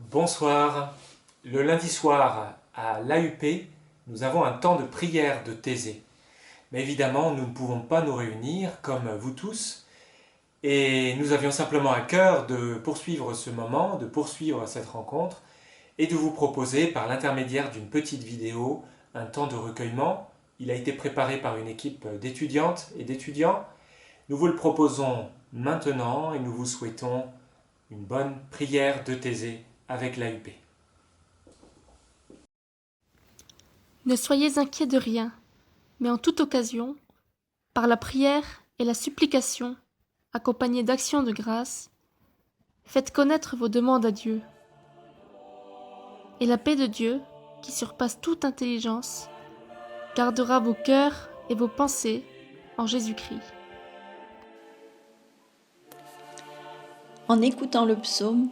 Bonsoir. Le lundi soir à l'AUP, nous avons un temps de prière de Thésée. Mais évidemment, nous ne pouvons pas nous réunir comme vous tous. Et nous avions simplement à cœur de poursuivre ce moment, de poursuivre cette rencontre et de vous proposer par l'intermédiaire d'une petite vidéo un temps de recueillement. Il a été préparé par une équipe d'étudiantes et d'étudiants. Nous vous le proposons maintenant et nous vous souhaitons une bonne prière de Thésée avec l'AUP. Ne soyez inquiets de rien, mais en toute occasion, par la prière et la supplication, accompagnées d'actions de grâce, faites connaître vos demandes à Dieu. Et la paix de Dieu, qui surpasse toute intelligence, gardera vos cœurs et vos pensées en Jésus-Christ. En écoutant le psaume,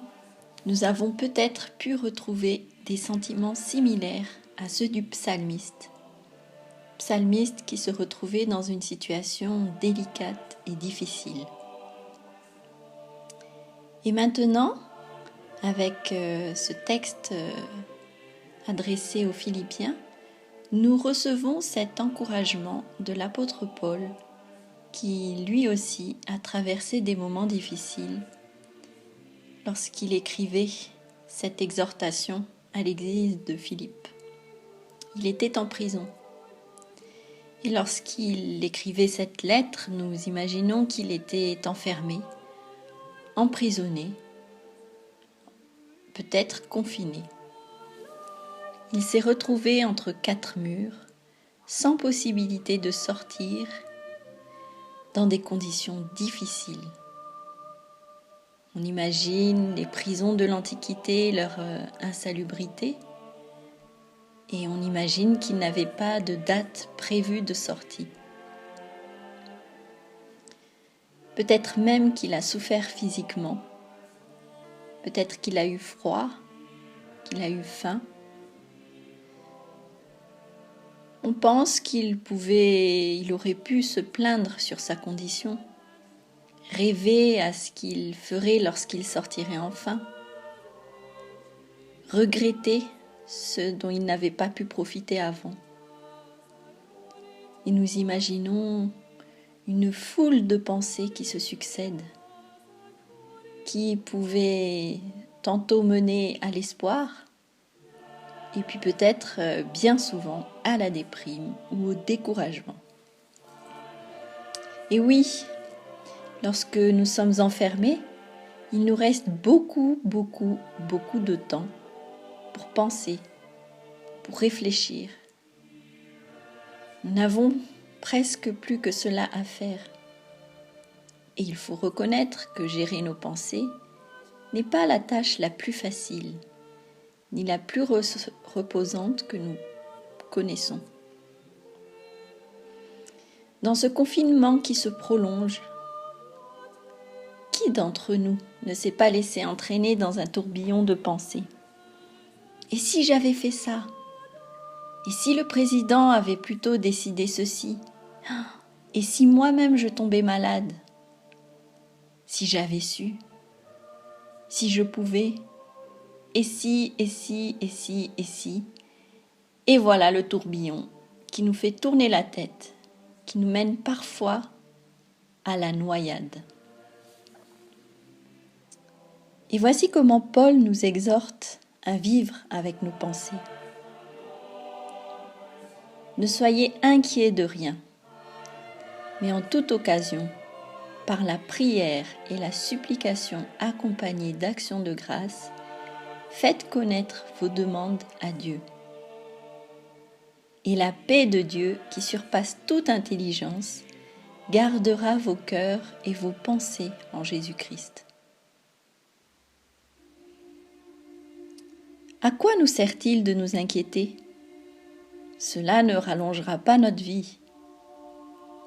nous avons peut-être pu retrouver des sentiments similaires à ceux du psalmiste. Psalmiste qui se retrouvait dans une situation délicate et difficile. Et maintenant, avec ce texte adressé aux Philippiens, nous recevons cet encouragement de l'apôtre Paul qui, lui aussi, a traversé des moments difficiles lorsqu'il écrivait cette exhortation à l'église de Philippe. Il était en prison. Et lorsqu'il écrivait cette lettre, nous imaginons qu'il était enfermé, emprisonné, peut-être confiné. Il s'est retrouvé entre quatre murs, sans possibilité de sortir, dans des conditions difficiles. On imagine les prisons de l'Antiquité, leur insalubrité, et on imagine qu'il n'avait pas de date prévue de sortie. Peut-être même qu'il a souffert physiquement, peut-être qu'il a eu froid, qu'il a eu faim. On pense qu'il aurait pu se plaindre sur sa condition, rêver à ce qu'il ferait lorsqu'il sortirait enfin, regretter ce dont il n'avait pas pu profiter avant. Et nous imaginons une foule de pensées qui se succèdent, qui pouvaient tantôt mener à l'espoir, et puis peut-être bien souvent à la déprime ou au découragement. Et oui, lorsque nous sommes enfermés, il nous reste beaucoup de temps pour penser, pour réfléchir. Nous n'avons presque plus que cela à faire. Et il faut reconnaître que gérer nos pensées n'est pas la tâche la plus facile, ni la plus reposante que nous connaissons. Dans ce confinement qui se prolonge, qui d'entre nous ne s'est pas laissé entraîner dans un tourbillon de pensées ? Et si j'avais fait ça ? Et si le président avait plutôt décidé ceci ? Et si moi-même je tombais malade ? Si j'avais su ? Si je pouvais ? Et si ? Et voilà le tourbillon qui nous fait tourner la tête, qui nous mène parfois à la noyade. Et voici comment Paul nous exhorte à vivre avec nos pensées. Ne soyez inquiets de rien, mais en toute occasion, par la prière et la supplication accompagnées d'actions de grâce, faites connaître vos demandes à Dieu. Et la paix de Dieu, qui surpasse toute intelligence, gardera vos cœurs et vos pensées en Jésus-Christ. À quoi nous sert-il de nous inquiéter ? Cela ne rallongera pas notre vie.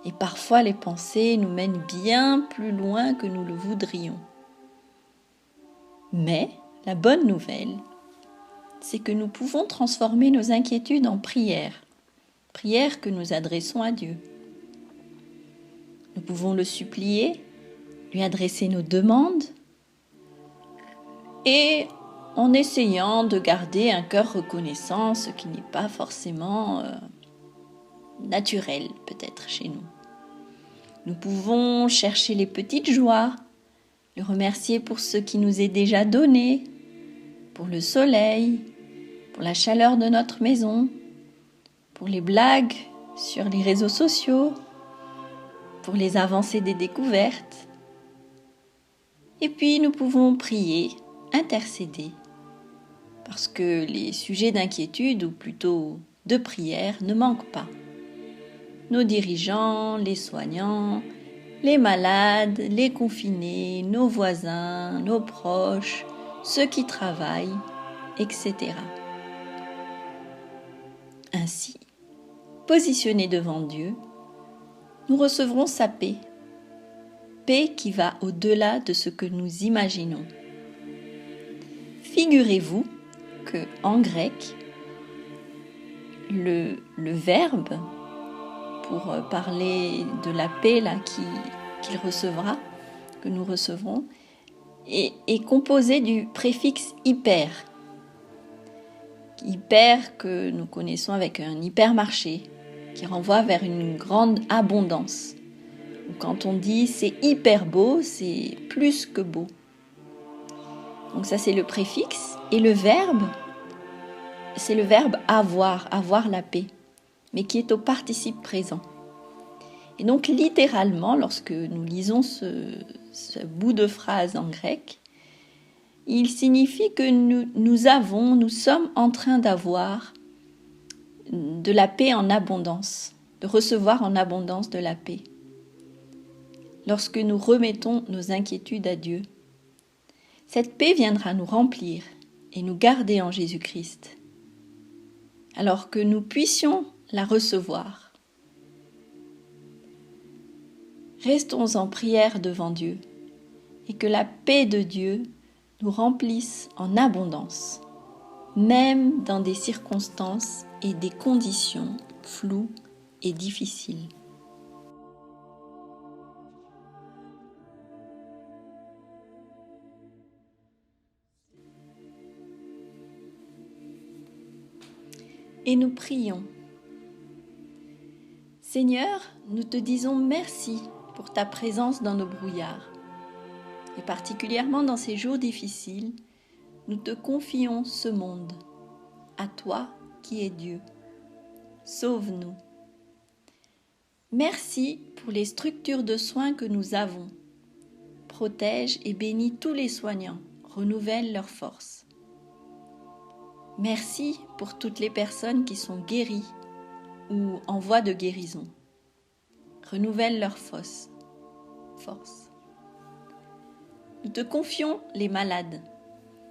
Et parfois les pensées nous mènent bien plus loin que nous le voudrions. Mais la bonne nouvelle, c'est que nous pouvons transformer nos inquiétudes en prières, prières que nous adressons à Dieu. Nous pouvons le supplier, lui adresser nos demandes et en essayant de garder un cœur reconnaissant, ce qui n'est pas forcément naturel peut-être chez nous. Nous pouvons chercher les petites joies, le remercier pour ce qui nous est déjà donné, pour le soleil, pour la chaleur de notre maison, pour les blagues sur les réseaux sociaux, pour les avancées des découvertes. Et puis nous pouvons prier, intercéder, parce que les sujets d'inquiétude, ou plutôt de prière, ne manquent pas. Nos dirigeants, les soignants, les malades, les confinés, nos voisins, nos proches, ceux qui travaillent, etc. Ainsi, positionnés devant Dieu, nous recevrons sa paix, paix qui va au-delà de ce que nous imaginons. Figurez-vous que en grec, le verbe pour parler de la paix là, qu'il recevra, que nous recevrons, est composé du préfixe hyper. Hyper que nous connaissons avec un hypermarché, qui renvoie vers une grande abondance. Quand on dit c'est hyper beau, c'est plus que beau. Donc ça c'est le préfixe, et le verbe, c'est le verbe avoir, avoir la paix, mais qui est au participe présent. Et donc littéralement, lorsque nous lisons ce bout de phrase en grec, il signifie que nous sommes en train d'avoir de la paix en abondance, de recevoir en abondance de la paix. Lorsque nous remettons nos inquiétudes à Dieu, cette paix viendra nous remplir et nous garder en Jésus-Christ, alors que nous puissions la recevoir. Restons en prière devant Dieu et que la paix de Dieu nous remplisse en abondance, même dans des circonstances et des conditions floues et difficiles. Et nous prions. Seigneur, nous te disons merci pour ta présence dans nos brouillards. Et particulièrement dans ces jours difficiles, nous te confions ce monde, à toi qui es Dieu. Sauve-nous. Merci pour les structures de soins que nous avons. Protège et bénis tous les soignants, renouvelle leurs forces. Merci pour toutes les personnes qui sont guéries ou en voie de guérison. Renouvelle leurs forces. Nous te confions les malades,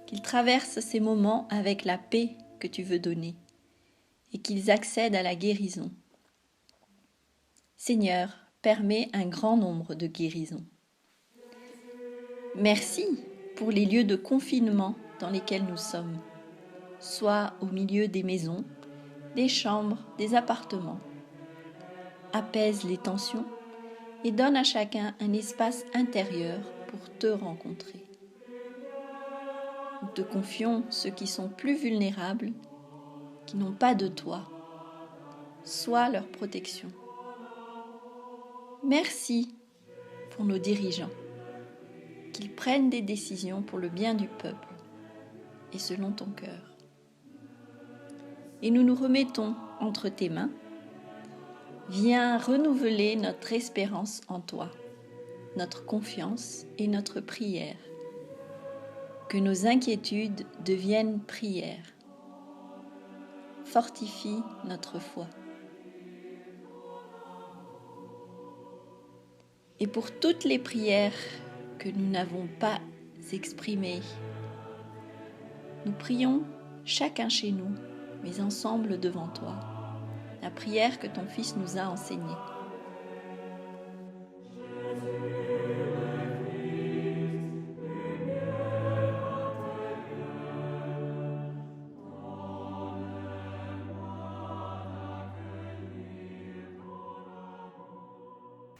qu'ils traversent ces moments avec la paix que tu veux donner et qu'ils accèdent à la guérison. Seigneur, permets un grand nombre de guérisons. Merci pour les lieux de confinement dans lesquels nous sommes, soit au milieu des maisons, des chambres, des appartements. Apaise les tensions et donne à chacun un espace intérieur pour te rencontrer. Nous te confions ceux qui sont plus vulnérables, qui n'ont pas de toi. Sois leur protection. Merci pour nos dirigeants, qu'ils prennent des décisions pour le bien du peuple et selon ton cœur. Et nous nous remettons entre tes mains. Viens renouveler notre espérance en toi, notre confiance et notre prière. Que nos inquiétudes deviennent prières. Fortifie notre foi. Et pour toutes les prières que nous n'avons pas exprimées, nous prions chacun chez nous, mais ensemble devant toi, la prière que ton Fils nous a enseignée.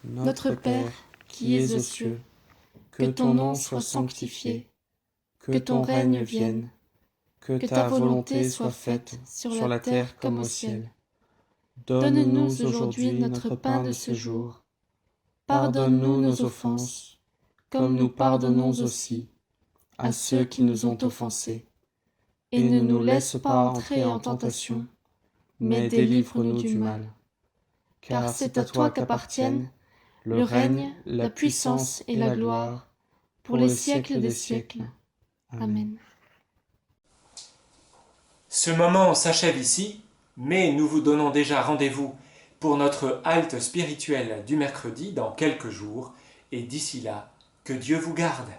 Notre Père, qui es aux cieux, que ton nom soit sanctifié, que ton règne vienne, Que ta volonté soit faite sur la terre comme au ciel. Donne-nous aujourd'hui notre pain de ce jour. Pardonne-nous nos offenses, comme nous pardonnons aussi à ceux qui nous ont offensés. Et ne nous laisse pas entrer en tentation, mais délivre-nous du mal. Car c'est à toi qu'appartiennent le règne, la puissance et la gloire, pour les siècles des siècles. Amen. Ce moment s'achève ici, mais nous vous donnons déjà rendez-vous pour notre halte spirituelle du mercredi dans quelques jours, et d'ici là, que Dieu vous garde.